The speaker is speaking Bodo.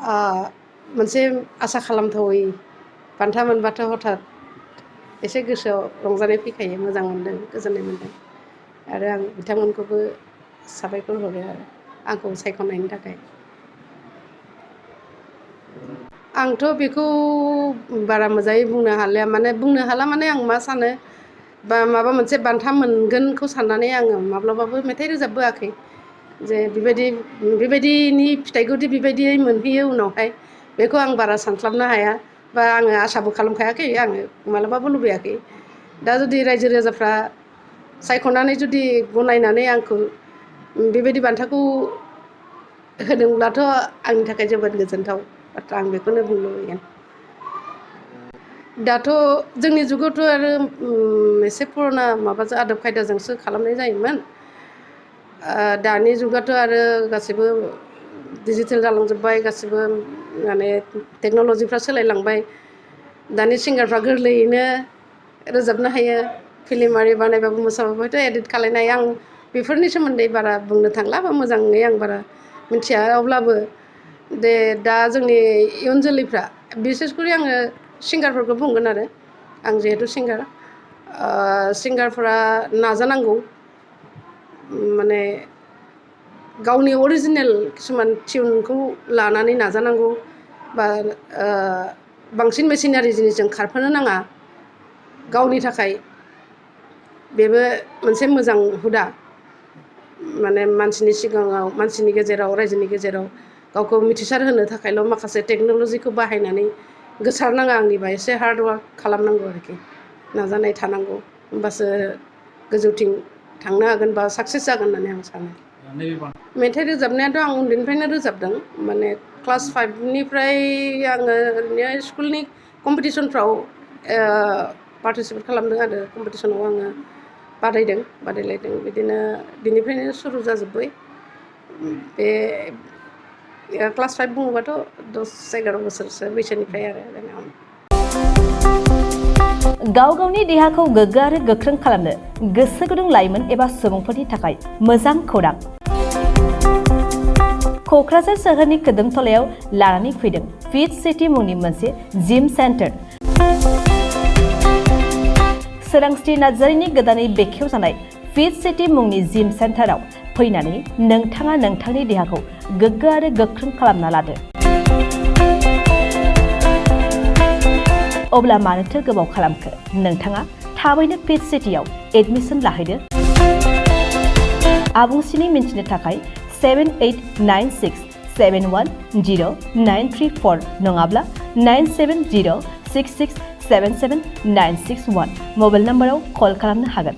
मोनसे आसा खालामथावै बान्था मोनबाथ' हठात एसे गोसोआव रंजानाय फैखायो मोजां मोनदों गोजोननाय मोनदों आरो आं बिथांमोनखौबो साबायखर हरो आरो आंखौ सायख'नायनि थाखाय आंथ' बेखौ बारा मोजाङै बुंनो हालिया बुंनो हाला आं मा सानो बा माबा मोनसे बान्था मोनगोनखौ साननानै आङो माब्लाबाबो मेथाइ रोजाबबोआखै जे बेबायदिनि फिथाइखौदि बेबायदियै मोनहैयो उनावहाय बेखौ आं बारा सानस्लाबनो हाया बा आङो आसाबो खालामखायाखै आङो मालाबाबो लुबैयाखै दा जुदि रायजो राजाफ्रा सायख'नानै जुदि गनायनानै आंखौ बेबायदि बान्थाखौ होदोंब्लाथ' आंनि थाखाय जोबोद गोजोनथाव बाथ्रा आं बेखौनो बुंनो लुबैगोन दाथ' जोंनि जुगावथ' आरो एसे पुराना माबाजों आदब खायदाजोंसो खालामनाय जायोमोन दानि जुगाथ' आरो गासैबो डिजिटेल जालांजोब्बाय गासैबो टेक्न'लजिफ्रा सोलायलांबाय दानि सिंगारफ्रा गोरलैयैनो रोजाबनो हायो फिल्म आरि बानायबाबो मोसाबाबो हयथ' एडिट खालायनो हायो आं बेफोरनि सोमोन्दै बारा बुंनो थांला बा मोजाङै आं बारा मिथिया अब्लाबो दा जोंनि इयुन जोलैफ्रा बिसेसकरि आङो सिंगारफोरखौ बुंगोन आरो आं जिहेथु सिंगारफोरा नाजानांगौ गावनि अरिजिनेल किसुमान टिउनखौ लानानै नाजानांगौ बा बांसिन मेसिनारि जिनिसजों खारफानो नाङा गावनि थाखाय बेबो मोनसे मोजां हुदा मानसिनि सिगाङाव मानसिनि गेजेराव रायजोनि गेजेराव गावखौ मिथिसार होनो थाखायल' माखासे टेक्न'लजिखौ बाहायनानै गोसारनाङा आंनिबा एसे हार्ड वार्क खालामनांगौ आरोखि नाजानाय थानांगौ होमबासो गोजौथिं थांनो हागोन बा साक्सेस जागोन होननानै आं सानो मेथाइ रोजाबनायाथ' आं उन्दैनिफ्रायनो रोजाबदों क्लास 5निफ्राय आङो ओरैनो स्कुलनि कम्पिटिसनफ्राव पार्टिसिपेट खालामदों आरो कम्पिटिसनाव आङो बादायलायदों बिदिनो बिनिफ्रायनो सुरु जाजोब्बाय बे क्लास 5 बुङोबाथ' 10-11 बोसोरसो बैसोनिफ्राय आरो गाव गावनि देहाखौ गोग्गो आरो गोख्रों खालामनो गोसो गुदुं लाइमोन एबा सुबुंफोरनि थाखाय मोजां खौरां क'क्राझार सोहोरनि खोदोमथलायाव लानानै फैदों फिट सिटी मुंनि मोनसे जिम सेन्टार सोरांस्रि नार्जारिनि गोदानै बेखेवजानाय फिट सिटी मुंनि जिम सेन्टाराव फैनानै नोंथाङा नोंथांनि देहाखौ गोग्गो आरो गोख्रों खालामना लादो अब्ला मानोथो गोबाव खालामखो नोंथाङा थाबैनो फिट सिटीआव एडमिसन लाहैदो आबुंसिनै मिन्थिनो थाखाय 7896710934 नङाब्ला 9706677961 मबाइल नम्बराव कल खालामनो हागोन।